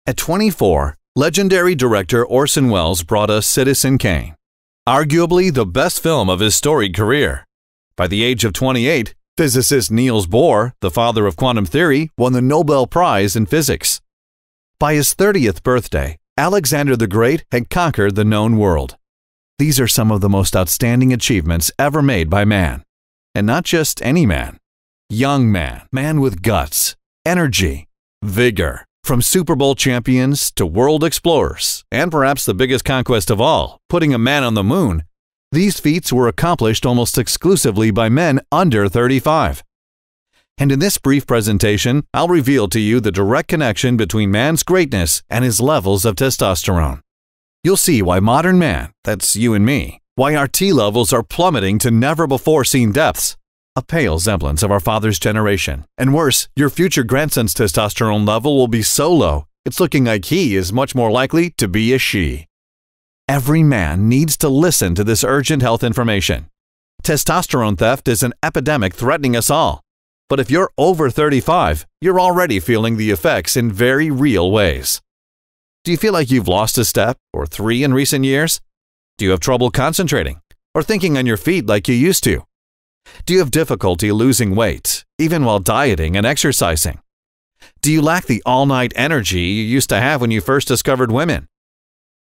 At 24, legendary director Orson Welles brought us Citizen Kane, arguably the best film of his storied career. By the age of 28, physicist Niels Bohr, the father of quantum theory, won the Nobel Prize in physics. By his 30th birthday, Alexander the Great had conquered the known world. These are some of the most outstanding achievements ever made by man. And not just any man. Young man, man with guts, energy, vigor. From Super Bowl champions to world explorers, and perhaps the biggest conquest of all, putting a man on the moon, these feats were accomplished almost exclusively by men under 35. And in this brief presentation, I'll reveal to you the direct connection between man's greatness and his levels of testosterone. You'll see why modern man, that's you and me, why our T levels are plummeting to never-before-seen depths, a pale semblance of our father's generation. And worse, your future grandson's testosterone level will be so low, it's looking like he is much more likely to be a she. Every man needs to listen to this urgent health information. Testosterone theft is an epidemic threatening us all. But if you're over 35, you're already feeling the effects in very real ways. Do you feel like you've lost a step or three in recent years? Do you have trouble concentrating or thinking on your feet like you used to? Do you have difficulty losing weight, even while dieting and exercising? Do you lack the all-night energy you used to have when you first discovered women?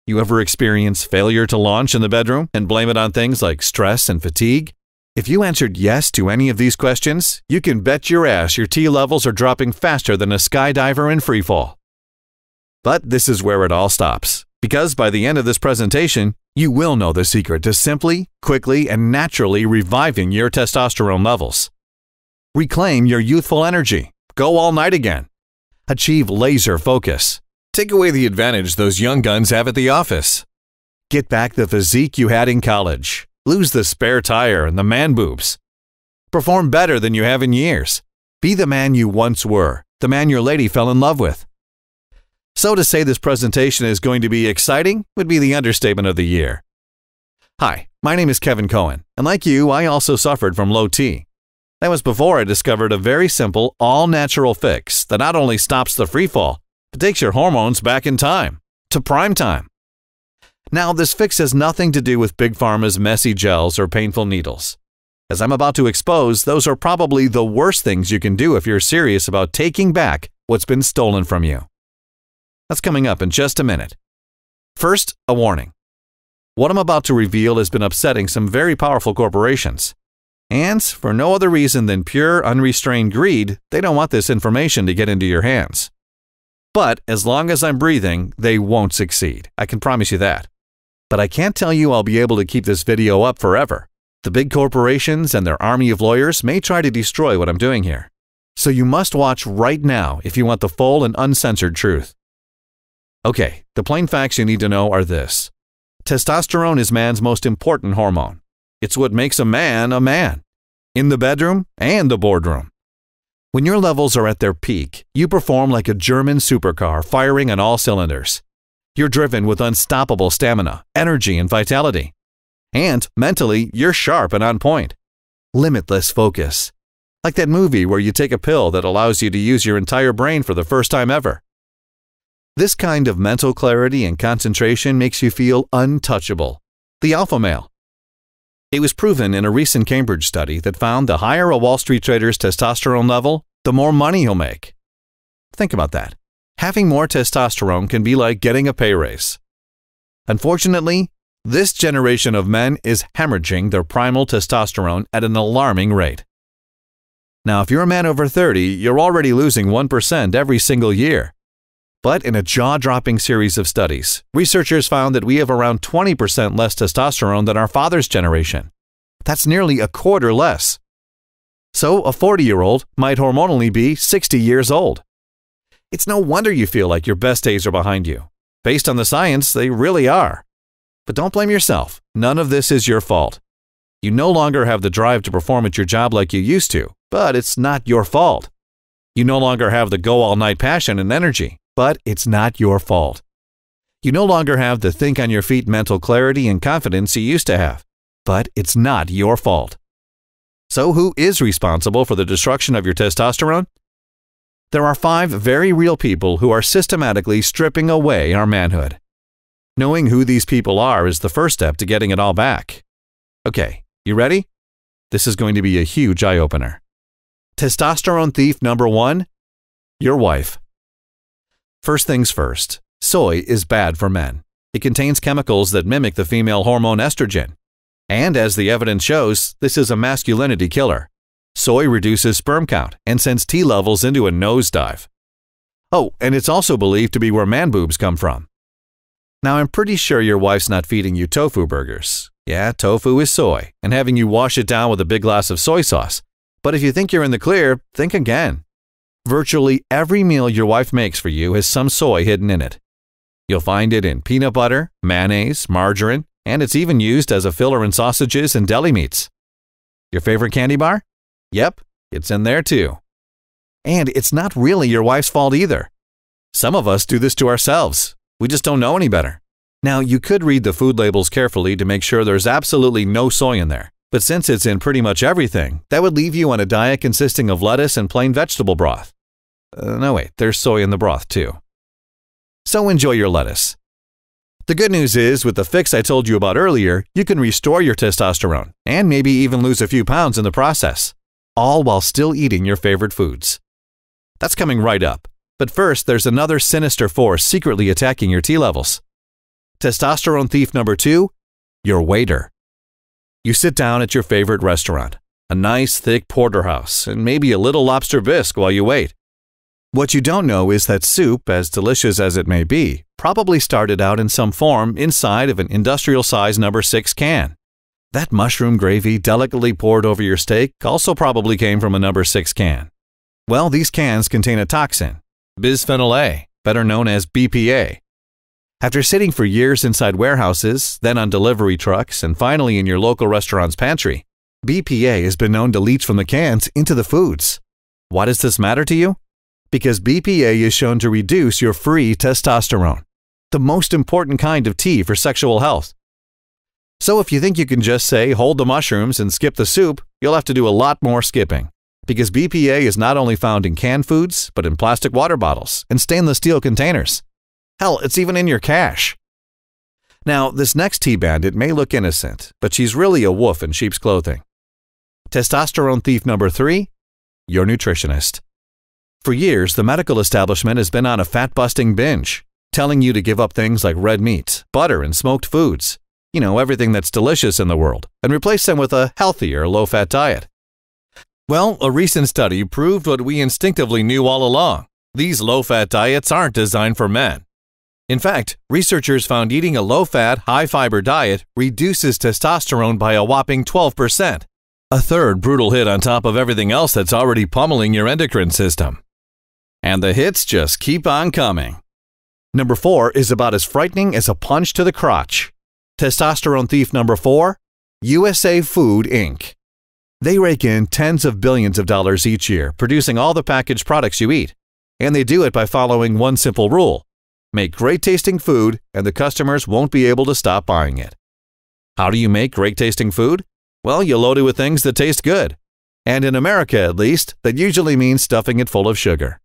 You ever experience failure to launch in the bedroom and blame it on things like stress and fatigue? If you answered yes to any of these questions, you can bet your ass your T levels are dropping faster than a skydiver in freefall. But this is where it all stops, because by the end of this presentation, you will know the secret to simply, quickly, and naturally reviving your testosterone levels. Reclaim your youthful energy. Go all night again. Achieve laser focus. Take away the advantage those young guns have at the office. Get back the physique you had in college. Lose the spare tire and the man boobs. Perform better than you have in years. Be the man you once were, the man your lady fell in love with. So to say this presentation is going to be exciting would be the understatement of the year. Hi, my name is Kevin Cohen, and like you, I also suffered from low T. That was before I discovered a very simple, all-natural fix that not only stops the freefall, but takes your hormones back in time, to prime time. Now, this fix has nothing to do with Big Pharma's messy gels or painful needles. As I'm about to expose, those are probably the worst things you can do if you're serious about taking back what's been stolen from you. That's coming up in just a minute. First, a warning. What I'm about to reveal has been upsetting some very powerful corporations. And for no other reason than pure, unrestrained greed, they don't want this information to get into your hands. But as long as I'm breathing, they won't succeed. I can promise you that. But I can't tell you I'll be able to keep this video up forever. The big corporations and their army of lawyers may try to destroy what I'm doing here. So you must watch right now if you want the full and uncensored truth. Okay, the plain facts you need to know are this. Testosterone is man's most important hormone. It's what makes a man, in the bedroom and the boardroom. When your levels are at their peak, you perform like a German supercar firing on all cylinders. You're driven with unstoppable stamina, energy, and vitality. And mentally, you're sharp and on point. Limitless focus. Like that movie where you take a pill that allows you to use your entire brain for the first time ever. This kind of mental clarity and concentration makes you feel untouchable. The alpha male. It was proven in a recent Cambridge study that found the higher a Wall Street trader's testosterone level, the more money he'll make. Think about that. Having more testosterone can be like getting a pay raise. Unfortunately, this generation of men is hemorrhaging their primal testosterone at an alarming rate. Now, if you're a man over 30, you're already losing 1% every single year. But in a jaw-dropping series of studies, researchers found that we have around 20% less testosterone than our father's generation. That's nearly a quarter less. So a 40-year-old might hormonally be 60 years old. It's no wonder you feel like your best days are behind you. Based on the science, they really are. But don't blame yourself. None of this is your fault. You no longer have the drive to perform at your job like you used to, but it's not your fault. You no longer have the go-all-night passion and energy, but it's not your fault. You no longer have the think-on-your-feet mental clarity and confidence you used to have, but it's not your fault. So who is responsible for the destruction of your testosterone? There are 5 very real people who are systematically stripping away our manhood. Knowing who these people are is the first step to getting it all back. Okay, you ready? This is going to be a huge eye-opener. Testosterone thief number 1, your wife. First things first, soy is bad for men. It contains chemicals that mimic the female hormone estrogen. And as the evidence shows, this is a masculinity killer. Soy reduces sperm count and sends T levels into a nosedive. Oh, and it's also believed to be where man boobs come from. Now, I'm pretty sure your wife's not feeding you tofu burgers. Yeah, tofu is soy, and having you wash it down with a big glass of soy sauce. But if you think you're in the clear, think again. Virtually every meal your wife makes for you has some soy hidden in it. You'll find it in peanut butter, mayonnaise, margarine, and it's even used as a filler in sausages and deli meats. Your favorite candy bar? Yep, it's in there too. And it's not really your wife's fault either. Some of us do this to ourselves. We just don't know any better. Now, you could read the food labels carefully to make sure there's absolutely no soy in there. But since it's in pretty much everything, that would leave you on a diet consisting of lettuce and plain vegetable broth. No wait, there's soy in the broth too. So enjoy your lettuce. The good news is, with the fix I told you about earlier, you can restore your testosterone and maybe even lose a few pounds in the process, all while still eating your favorite foods. That's coming right up. But first, there's another sinister force secretly attacking your T levels. Testosterone thief number 2, your waiter. You sit down at your favorite restaurant, a nice thick porterhouse, and maybe a little lobster bisque while you wait. What you don't know is that soup, as delicious as it may be, probably started out in some form inside of an industrial-sized number 6 can. That mushroom gravy delicately poured over your steak also probably came from a number 6 can. Well, these cans contain a toxin, bisphenol A, better known as BPA. After sitting for years inside warehouses, then on delivery trucks, and finally in your local restaurant's pantry, BPA has been known to leach from the cans into the foods. Why does this matter to you? Because BPA is shown to reduce your free testosterone, the most important kind of T for sexual health. So if you think you can just say, hold the mushrooms and skip the soup, you'll have to do a lot more skipping. Because BPA is not only found in canned foods, but in plastic water bottles and stainless steel containers. Hell, it's even in your cash. Now, this next T-bandit may look innocent, but she's really a wolf in sheep's clothing. Testosterone thief number 3, your nutritionist. For years, the medical establishment has been on a fat-busting binge, telling you to give up things like red meat, butter, and smoked foods. You know, everything that's delicious in the world, and replace them with a healthier, low-fat diet. Well, a recent study proved what we instinctively knew all along. These low-fat diets aren't designed for men. In fact, researchers found eating a low-fat, high-fiber diet reduces testosterone by a whopping 12%. A third brutal hit on top of everything else that's already pummeling your endocrine system. And the hits just keep on coming. Number 4 is about as frightening as a punch to the crotch. Testosterone thief number 4, USA Food, Inc. They rake in tens of billions of dollars each year producing all the packaged products you eat. And they do it by following one simple rule. Make great-tasting food, and the customers won't be able to stop buying it. How do you make great-tasting food? Well, you load it with things that taste good. And in America, at least, that usually means stuffing it full of sugar.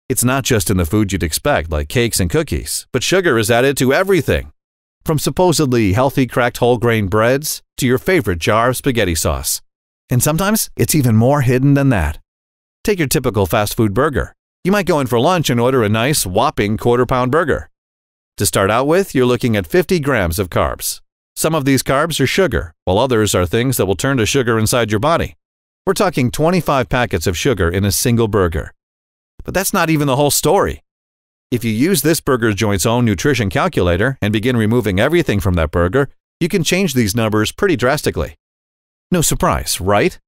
It's not just in the food you'd expect, like cakes and cookies, but sugar is added to everything. From supposedly healthy cracked whole grain breads to your favorite jar of spaghetti sauce. And sometimes it's even more hidden than that. Take your typical fast food burger. You might go in for lunch and order a nice, whopping quarter-pound burger. To start out with, you're looking at 50 grams of carbs. Some of these carbs are sugar, while others are things that will turn to sugar inside your body. We're talking 25 packets of sugar in a single burger. But that's not even the whole story. If you use this burger joint's own nutrition calculator and begin removing everything from that burger, you can change these numbers pretty drastically. No surprise, right?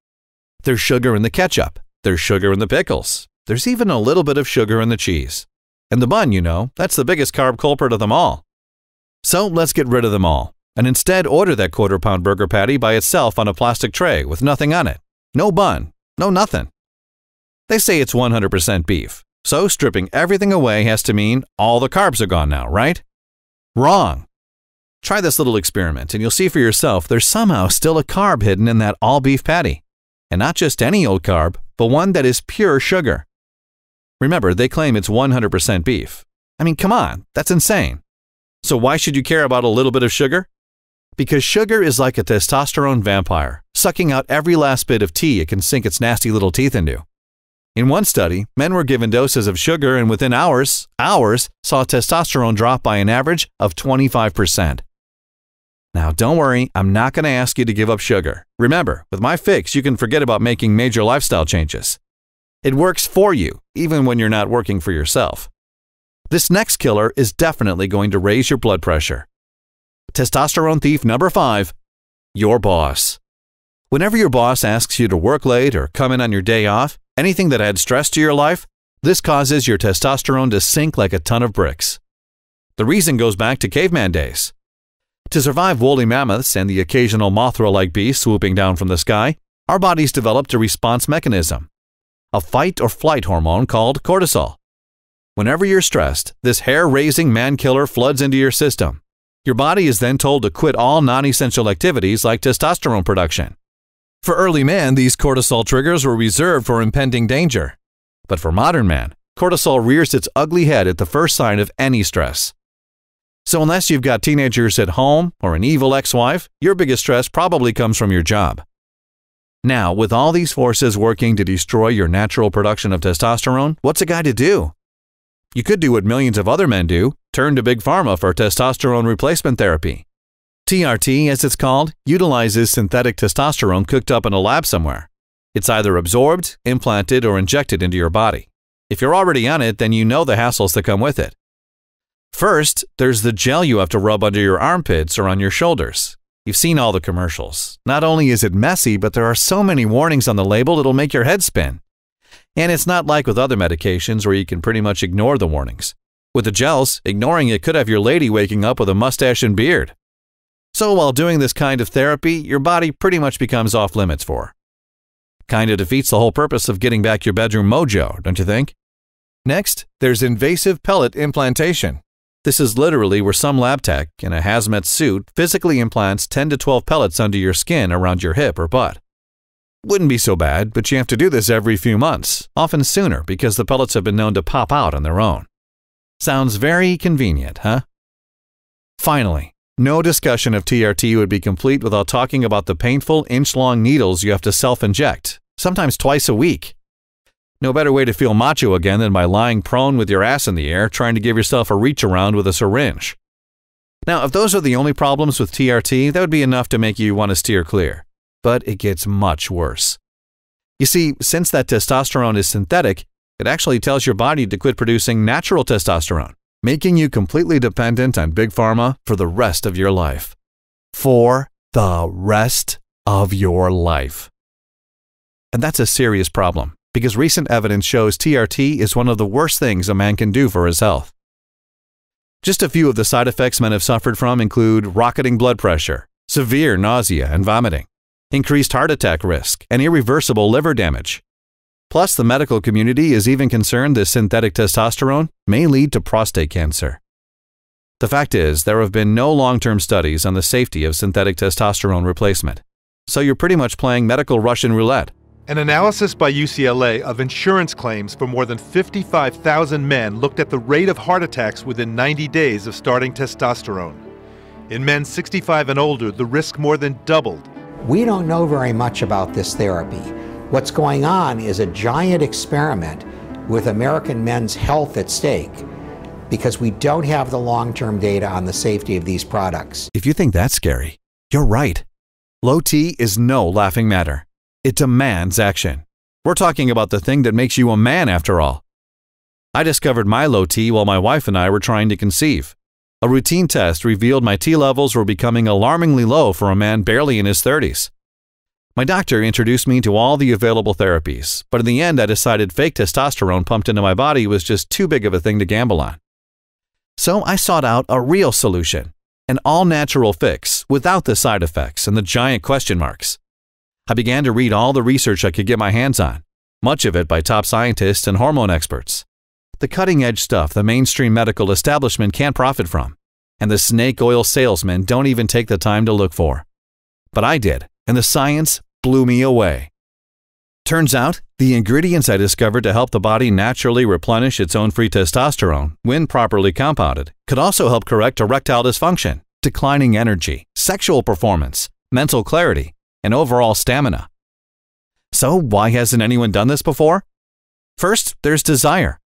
There's sugar in the ketchup. There's sugar in the pickles. There's even a little bit of sugar in the cheese. And the bun, you know, that's the biggest carb culprit of them all. So let's get rid of them all, and instead order that quarter-pound burger patty by itself on a plastic tray with nothing on it. No bun, no nothing. They say it's 100% beef, so stripping everything away has to mean all the carbs are gone now, right? Wrong. Try this little experiment and you'll see for yourself there's somehow still a carb hidden in that all-beef patty. And not just any old carb, but one that is pure sugar. Remember, they claim it's 100% beef. I mean, come on, that's insane. So why should you care about a little bit of sugar? Because sugar is like a testosterone vampire, sucking out every last bit of tea it can sink its nasty little teeth into. In one study, men were given doses of sugar and within hours, saw testosterone drop by an average of 25%. Now, don't worry, I'm not going to ask you to give up sugar. Remember, with my fix, you can forget about making major lifestyle changes. It works for you, even when you're not working for yourself. This next killer is definitely going to raise your blood pressure. Testosterone thief number 5, your boss. Whenever your boss asks you to work late or come in on your day off, anything that adds stress to your life, this causes your testosterone to sink like a ton of bricks. The reason goes back to caveman days. To survive woolly mammoths and the occasional Mothra-like beast swooping down from the sky, our bodies developed a response mechanism, a fight or flight hormone called cortisol. Whenever you're stressed, this hair-raising man-killer floods into your system. Your body is then told to quit all non-essential activities like testosterone production. For early man, these cortisol triggers were reserved for impending danger. But for modern man, cortisol rears its ugly head at the first sign of any stress. So unless you've got teenagers at home or an evil ex-wife, your biggest stress probably comes from your job. Now, with all these forces working to destroy your natural production of testosterone, what's a guy to do? You could do what millions of other men do, turn to Big Pharma for testosterone replacement therapy. TRT, as it's called, utilizes synthetic testosterone cooked up in a lab somewhere. It's either absorbed, implanted, or injected into your body. If you're already on it, then you know the hassles that come with it. First, there's the gel you have to rub under your armpits or on your shoulders. You've seen all the commercials. Not only is it messy, but there are so many warnings on the label it'll make your head spin. And it's not like with other medications where you can pretty much ignore the warnings. With the gels, ignoring it could have your lady waking up with a mustache and beard. So while doing this kind of therapy, your body pretty much becomes off limits for. Kinda defeats the whole purpose of getting back your bedroom mojo, don't you think? Next, there's invasive pellet implantation. This is literally where some lab tech in a hazmat suit physically implants 10 to 12 pellets under your skin around your hip or butt. Wouldn't be so bad, but you have to do this every few months, often sooner because the pellets have been known to pop out on their own. Sounds very convenient, huh? Finally, no discussion of TRT would be complete without talking about the painful inch-long needles you have to self-inject, sometimes twice a week. No better way to feel macho again than by lying prone with your ass in the air trying to give yourself a reach around with a syringe. Now, if those are the only problems with TRT, that would be enough to make you want to steer clear. But it gets much worse. You see, since that testosterone is synthetic, it actually tells your body to quit producing natural testosterone, making you completely dependent on Big Pharma for the rest of your life. For the rest of your life. And that's a serious problem, because recent evidence shows TRT is one of the worst things a man can do for his health. Just a few of the side effects men have suffered from include rocketing blood pressure, severe nausea and vomiting, increased heart attack risk, and irreversible liver damage. Plus, the medical community is even concerned this synthetic testosterone may lead to prostate cancer. The fact is, there have been no long-term studies on the safety of synthetic testosterone replacement. So you're pretty much playing medical Russian roulette. An analysis by UCLA of insurance claims for more than 55,000 men looked at the rate of heart attacks within 90 days of starting testosterone. In men 65 and older, the risk more than doubled. We don't know very much about this therapy. What's going on is a giant experiment with American men's health at stake because we don't have the long-term data on the safety of these products. If you think that's scary, you're right. Low T is no laughing matter. It demands action. We're talking about the thing that makes you a man after all. I discovered my low T while my wife and I were trying to conceive. A routine test revealed my T levels were becoming alarmingly low for a man barely in his 30s. My doctor introduced me to all the available therapies, but in the end I decided fake testosterone pumped into my body was just too big of a thing to gamble on. So I sought out a real solution, an all-natural fix without the side effects and the giant question marks. I began to read all the research I could get my hands on, much of it by top scientists and hormone experts. The cutting-edge stuff the mainstream medical establishment can't profit from, and the snake oil salesmen don't even take the time to look for. But I did, and the science blew me away. Turns out, the ingredients I discovered to help the body naturally replenish its own free testosterone, when properly compounded, could also help correct erectile dysfunction, declining energy, sexual performance, mental clarity, and overall stamina. So why hasn't anyone done this before? First, there's desire.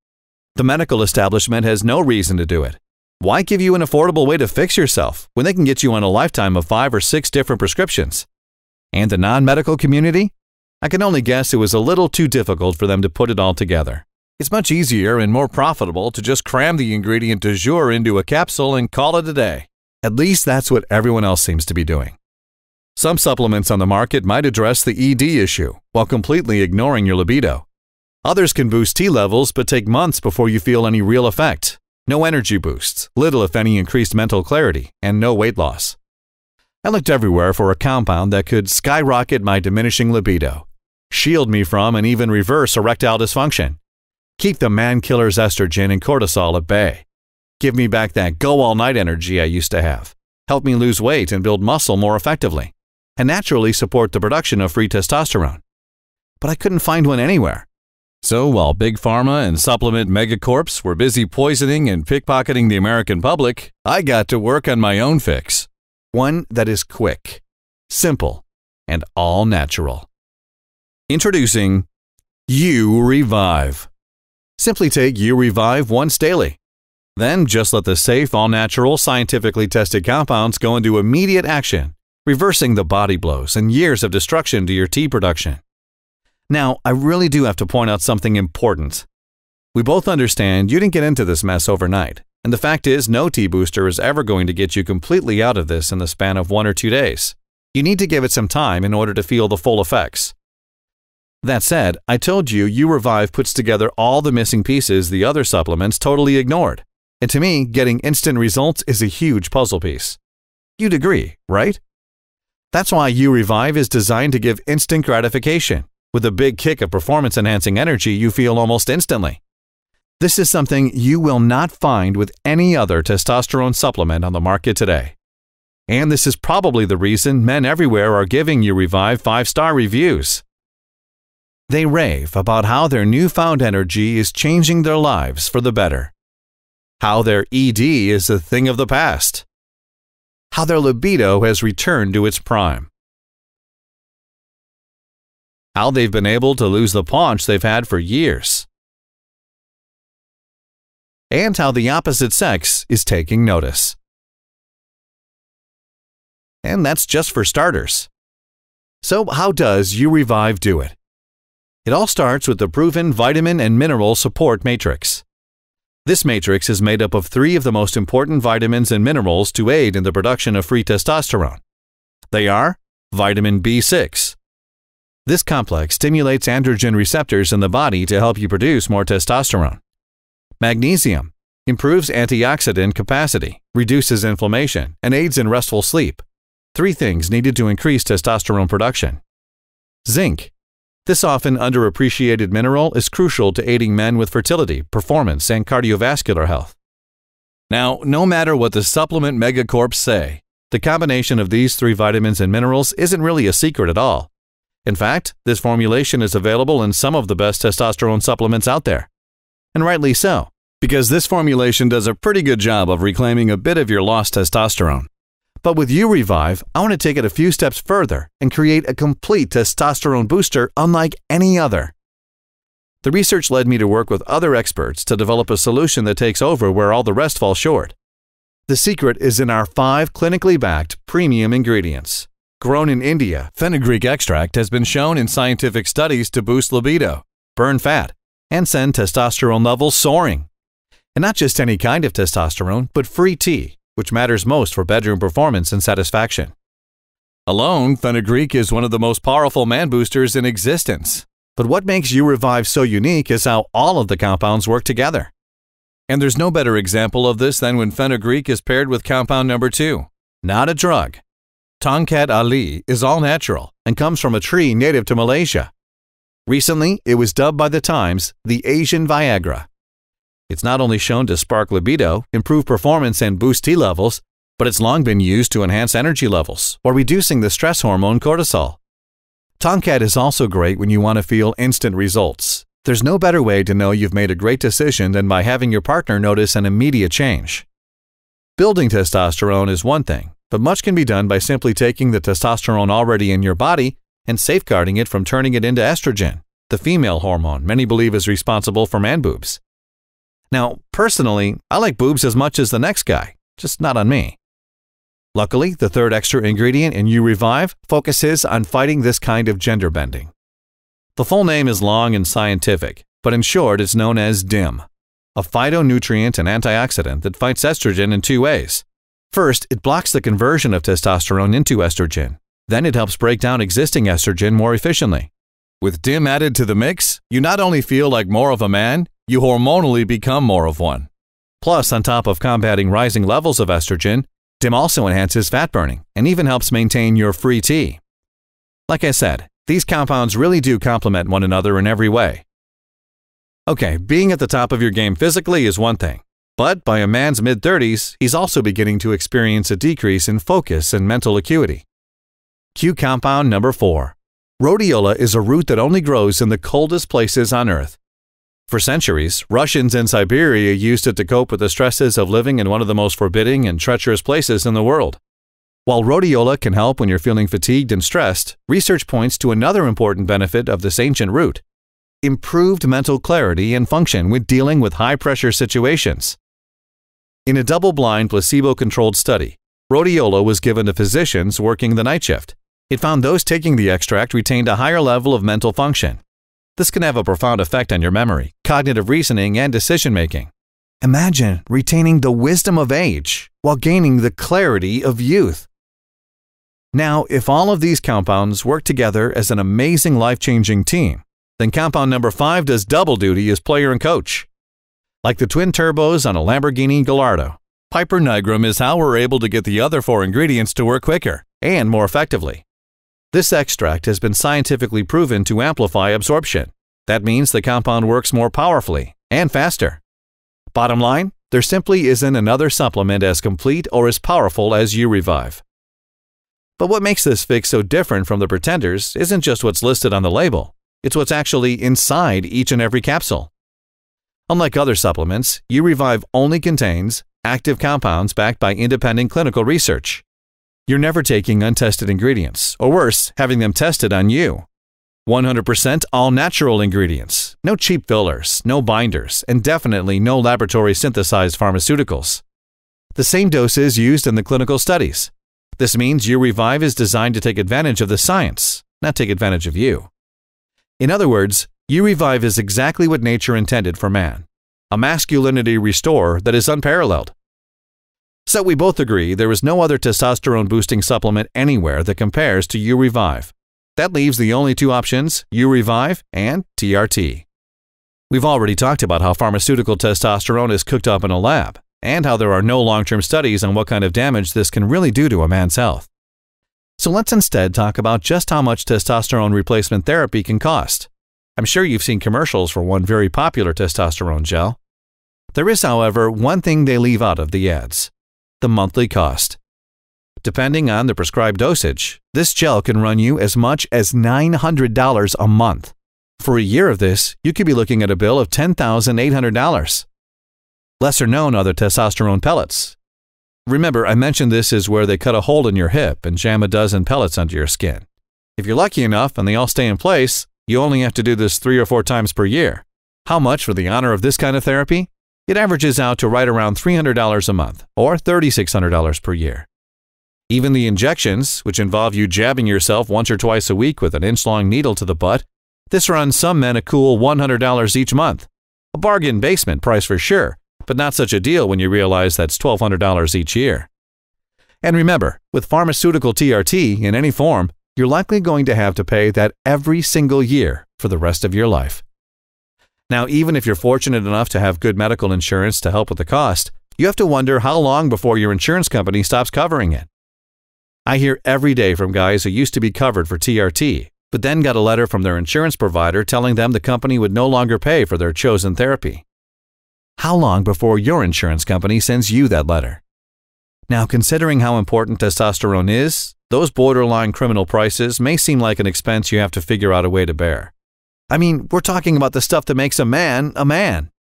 The medical establishment has no reason to do it. Why give you an affordable way to fix yourself when they can get you on a lifetime of 5 or 6 different prescriptions? And the non-medical community? I can only guess it was a little too difficult for them to put it all together. It's much easier and more profitable to just cram the ingredient du jour into a capsule and call it a day. At least that's what everyone else seems to be doing. Some supplements on the market might address the ED issue while completely ignoring your libido. Others can boost T levels but take months before you feel any real effect. No energy boosts, little if any increased mental clarity, and no weight loss. I looked everywhere for a compound that could skyrocket my diminishing libido, shield me from and even reverse erectile dysfunction, keep the man-killer's estrogen and cortisol at bay, give me back that go-all-night energy I used to have, help me lose weight and build muscle more effectively, and naturally support the production of free testosterone. But I couldn't find one anywhere. So while Big Pharma and supplement megacorps were busy poisoning and pickpocketing the American public, I got to work on my own fix. One that is quick, simple, and all natural. Introducing Urevive. Simply take Urevive once daily. Then just let the safe, all-natural, scientifically tested compounds go into immediate action, reversing the body blows and years of destruction to your T production. Now, I really do have to point out something important. We both understand you didn't get into this mess overnight, and the fact is no T booster is ever going to get you completely out of this in the span of 1 or 2 days. You need to give it some time in order to feel the full effects. That said, I told you Urevive puts together all the missing pieces the other supplements totally ignored, and to me, getting instant results is a huge puzzle piece. You'd agree, right? That's why Urevive is designed to give instant gratification, with a big kick of performance-enhancing energy you feel almost instantly. This is something you will not find with any other testosterone supplement on the market today. And this is probably the reason men everywhere are giving Urevive 5-star reviews. They rave about how their newfound energy is changing their lives for the better, how their ED is a thing of the past, how their libido has returned to its prime, how they've been able to lose the paunch they've had for years, and how the opposite sex is taking notice. And that's just for starters. So how does Urevive do it? It all starts with the proven vitamin and mineral support matrix. This matrix is made up of 3 of the most important vitamins and minerals to aid in the production of free testosterone. They are vitamin B6. This complex stimulates androgen receptors in the body to help you produce more testosterone. Magnesium improves antioxidant capacity, reduces inflammation, and aids in restful sleep. 3 things needed to increase testosterone production. Zinc. This often underappreciated mineral is crucial to aiding men with fertility, performance, and cardiovascular health. Now, no matter what the supplement megacorps say, the combination of these 3 vitamins and minerals isn't really a secret at all. In fact, this formulation is available in some of the best testosterone supplements out there. And rightly so, because this formulation does a pretty good job of reclaiming a bit of your lost testosterone. But with Urevive, I want to take it a few steps further and create a complete testosterone booster unlike any other. The research led me to work with other experts to develop a solution that takes over where all the rest fall short. The secret is in our 5 clinically backed premium ingredients. Grown in India, fenugreek extract has been shown in scientific studies to boost libido, burn fat, and send testosterone levels soaring. And not just any kind of testosterone, but free T, which matters most for bedroom performance and satisfaction. Alone, fenugreek is one of the most powerful man boosters in existence. But what makes Urevive so unique is how all of the compounds work together. And there's no better example of this than when fenugreek is paired with compound number 2, not a drug. Tongkat Ali is all natural and comes from a tree native to Malaysia. Recently, it was dubbed by the Times the Asian Viagra. It's not only shown to spark libido, improve performance, and boost T levels, but it's long been used to enhance energy levels while reducing the stress hormone cortisol. Tomcat is also great when you want to feel instant results. There's no better way to know you've made a great decision than by having your partner notice an immediate change. Building testosterone is one thing, but much can be done by simply taking the testosterone already in your body and safeguarding it from turning it into estrogen, the female hormone many believe is responsible for man boobs. Now, personally, I like boobs as much as the next guy, just not on me. Luckily, the third extra ingredient in Urevive focuses on fighting this kind of gender bending. The full name is long and scientific, but in short it's known as DIM, a phytonutrient and antioxidant that fights estrogen in two ways. First, it blocks the conversion of testosterone into estrogen. Then it helps break down existing estrogen more efficiently. With DIM added to the mix, you not only feel like more of a man, you hormonally become more of one. Plus, on top of combating rising levels of estrogen, DIM also enhances fat burning and even helps maintain your free T. Like I said, these compounds really do complement one another in every way. Okay, being at the top of your game physically is one thing, but by a man's mid-30s, he's also beginning to experience a decrease in focus and mental acuity. Cue compound number 4. Rhodiola is a root that only grows in the coldest places on Earth. For centuries, Russians in Siberia used it to cope with the stresses of living in one of the most forbidding and treacherous places in the world. While rhodiola can help when you're feeling fatigued and stressed, research points to another important benefit of this ancient root: improved mental clarity and function with dealing with high-pressure situations. In a double-blind, placebo-controlled study, rhodiola was given to physicians working the night shift. It found those taking the extract retained a higher level of mental function. This can have a profound effect on your memory, cognitive reasoning, and decision-making. Imagine retaining the wisdom of age while gaining the clarity of youth. Now, if all of these compounds work together as an amazing life-changing team, then compound number 5 does double duty as player and coach. Like the twin turbos on a Lamborghini Gallardo, Piper Nigrum is how we're able to get the other 4 ingredients to work quicker and more effectively. This extract has been scientifically proven to amplify absorption. That means the compound works more powerfully and faster. Bottom line, there simply isn't another supplement as complete or as powerful as Urevive. But what makes this fix so different from the pretenders isn't just what's listed on the label, it's what's actually inside each and every capsule. Unlike other supplements, Urevive only contains active compounds backed by independent clinical research. You're never taking untested ingredients, or worse, having them tested on you. 100% all-natural ingredients, no cheap fillers, no binders, and definitely no laboratory-synthesized pharmaceuticals. The same doses used in the clinical studies. This means Urevive is designed to take advantage of the science, not take advantage of you. In other words, Urevive is exactly what nature intended for man, a masculinity restorer that is unparalleled. So we both agree there is no other testosterone-boosting supplement anywhere that compares to Urevive. That leaves the only 2 options, Urevive and TRT. We've already talked about how pharmaceutical testosterone is cooked up in a lab, and how there are no long-term studies on what kind of damage this can really do to a man's health. So let's instead talk about just how much testosterone replacement therapy can cost. I'm sure you've seen commercials for one very popular testosterone gel. There is, however, one thing they leave out of the ads: the monthly cost. Depending on the prescribed dosage, this gel can run you as much as $900 a month. For a year of this, you could be looking at a bill of $10,800. Lesser known are the testosterone pellets. Remember, I mentioned this is where they cut a hole in your hip and jam a dozen pellets under your skin. If you're lucky enough and they all stay in place, you only have to do this 3 or 4 times per year. How much for the honor of this kind of therapy? It averages out to right around $300 a month, or $3,600 per year. Even the injections, which involve you jabbing yourself once or twice a week with an inch-long needle to the butt, this runs some men a cool $100 each month. A bargain basement price for sure, but not such a deal when you realize that's $1,200 each year. And remember, with pharmaceutical TRT in any form, you're likely going to have to pay that every single year for the rest of your life. Now, even if you're fortunate enough to have good medical insurance to help with the cost, you have to wonder how long before your insurance company stops covering it. I hear every day from guys who used to be covered for TRT, but then got a letter from their insurance provider telling them the company would no longer pay for their chosen therapy. How long before your insurance company sends you that letter? Now, considering how important testosterone is, those borderline criminal prices may seem like an expense you have to figure out a way to bear. I mean, we're talking about the stuff that makes a man a man.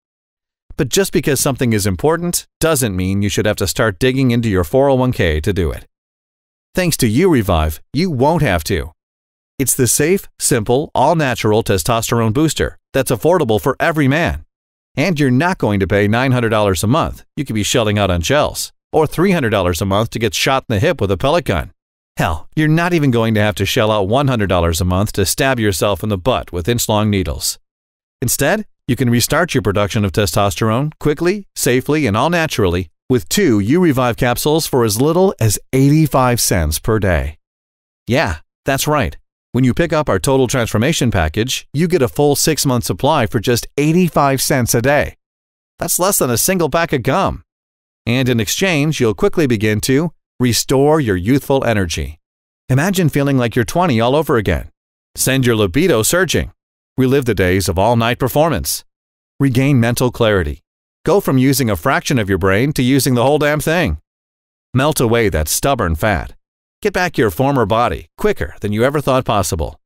But just because something is important doesn't mean you should have to start digging into your 401k to do it. Thanks to Urevive, you won't have to. It's the safe, simple, all-natural testosterone booster that's affordable for every man. And you're not going to pay $900 a month you could be shelling out on gels, or $300 a month to get shot in the hip with a pellet gun. Hell, you're not even going to have to shell out $100 a month to stab yourself in the butt with inch-long needles. Instead, you can restart your production of testosterone quickly, safely, and all-naturally with 2 Urevive capsules for as little as 85 cents per day. Yeah, that's right. When you pick up our Total Transformation Package, you get a full 6-month supply for just 85 cents a day. That's less than a single pack of gum. And in exchange, you'll quickly begin to restore your youthful energy. Imagine feeling like you're 20 all over again. Send your libido surging. Relive the days of all-night performance. Regain mental clarity. Go from using a fraction of your brain to using the whole damn thing. Melt away that stubborn fat. Get back your former body quicker than you ever thought possible.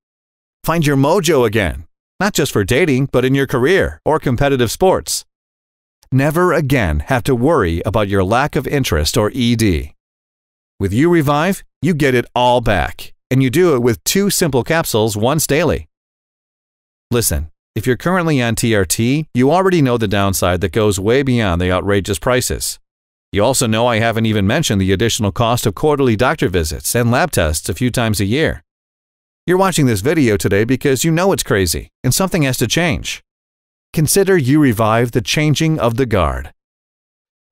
Find your mojo again, not just for dating, but in your career or competitive sports. Never again have to worry about your lack of interest or ED. With Urevive, you get it all back, and you do it with 2 simple capsules once daily. Listen, if you're currently on TRT, you already know the downside that goes way beyond the outrageous prices. You also know I haven't even mentioned the additional cost of quarterly doctor visits and lab tests a few times a year. You're watching this video today because you know it's crazy and something has to change. Consider Urevive the changing of the guard.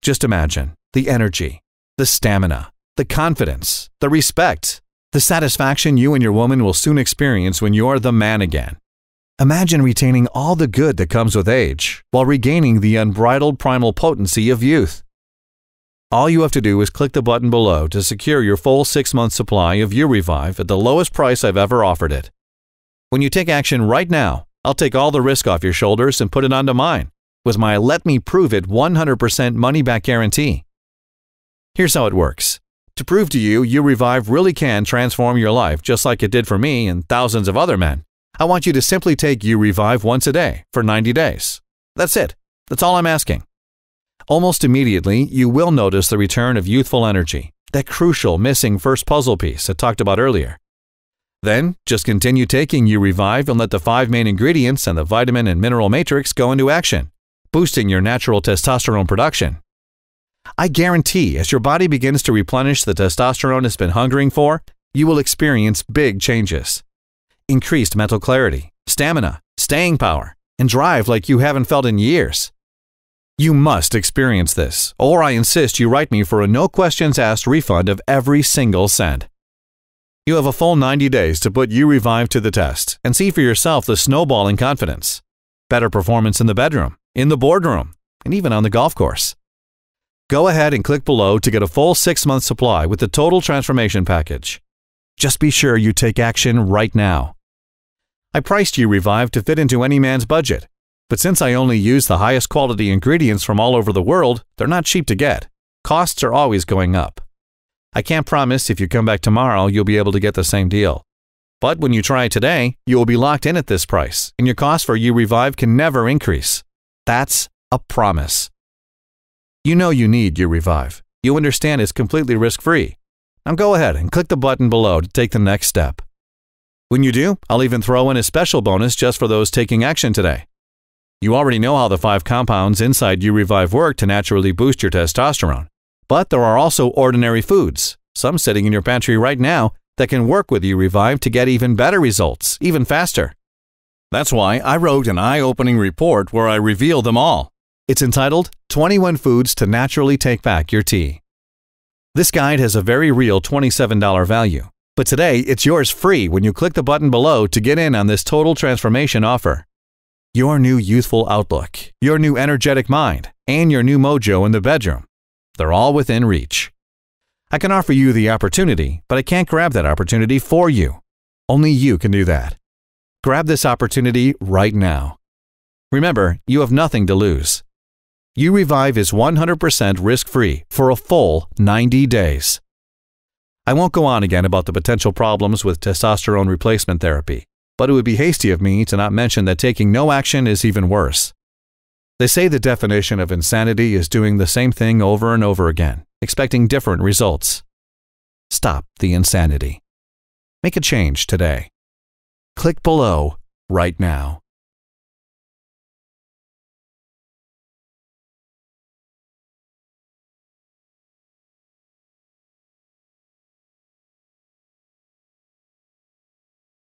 Just imagine the energy, the stamina, the confidence, the respect, the satisfaction you and your woman will soon experience when you're the man again. Imagine retaining all the good that comes with age while regaining the unbridled primal potency of youth. All you have to do is click the button below to secure your full 6-month supply of Urevive at the lowest price I've ever offered it. When you take action right now, I'll take all the risk off your shoulders and put it onto mine with my Let Me Prove It 100% money-back guarantee. Here's how it works. To prove to you Urevive really can transform your life just like it did for me and thousands of other men, I want you to simply take Urevive once a day for 90 days. That's it. That's all I'm asking. Almost immediately, you will notice the return of youthful energy, that crucial missing first puzzle piece I talked about earlier. Then, just continue taking Urevive and let the 5 main ingredients and the vitamin and mineral matrix go into action, boosting your natural testosterone production. I guarantee as your body begins to replenish the testosterone it's been hungering for, you will experience big changes. Increased mental clarity, stamina, staying power, and drive like you haven't felt in years. You must experience this, or I insist you write me for a no-questions-asked refund of every single cent. You have a full 90 days to put Urevive to the test and see for yourself the snowballing confidence, better performance in the bedroom, in the boardroom, and even on the golf course. Go ahead and click below to get a full 6-month supply with the Total Transformation Package. Just be sure you take action right now. I priced Urevive to fit into any man's budget, but since I only use the highest quality ingredients from all over the world, they're not cheap to get. Costs are always going up. I can't promise if you come back tomorrow you'll be able to get the same deal. But when you try today, you will be locked in at this price, and your cost for Urevive can never increase. That's a promise. You know you need Urevive. You understand it's completely risk-free. Now go ahead and click the button below to take the next step. When you do, I'll even throw in a special bonus just for those taking action today. You already know how the 5 compounds inside Urevive work to naturally boost your testosterone. But there are also ordinary foods, some sitting in your pantry right now, that can work with Urevive to get even better results, even faster. That's why I wrote an eye-opening report where I reveal them all. It's entitled 21 Foods to Naturally Take Back Your Tea. This guide has a very real $27 value, but today it's yours free when you click the button below to get in on this total transformation offer. Your new youthful outlook, your new energetic mind, and your new mojo in the bedroom. They're all within reach. I can offer you the opportunity, but I can't grab that opportunity for you. Only you can do that. Grab this opportunity right now. Remember, you have nothing to lose. Urevive is 100% risk-free for a full 90 days. I won't go on again about the potential problems with testosterone replacement therapy, but it would be hasty of me to not mention that taking no action is even worse. They say the definition of insanity is doing the same thing over and over again, expecting different results. Stop the insanity. Make a change today. Click below right now.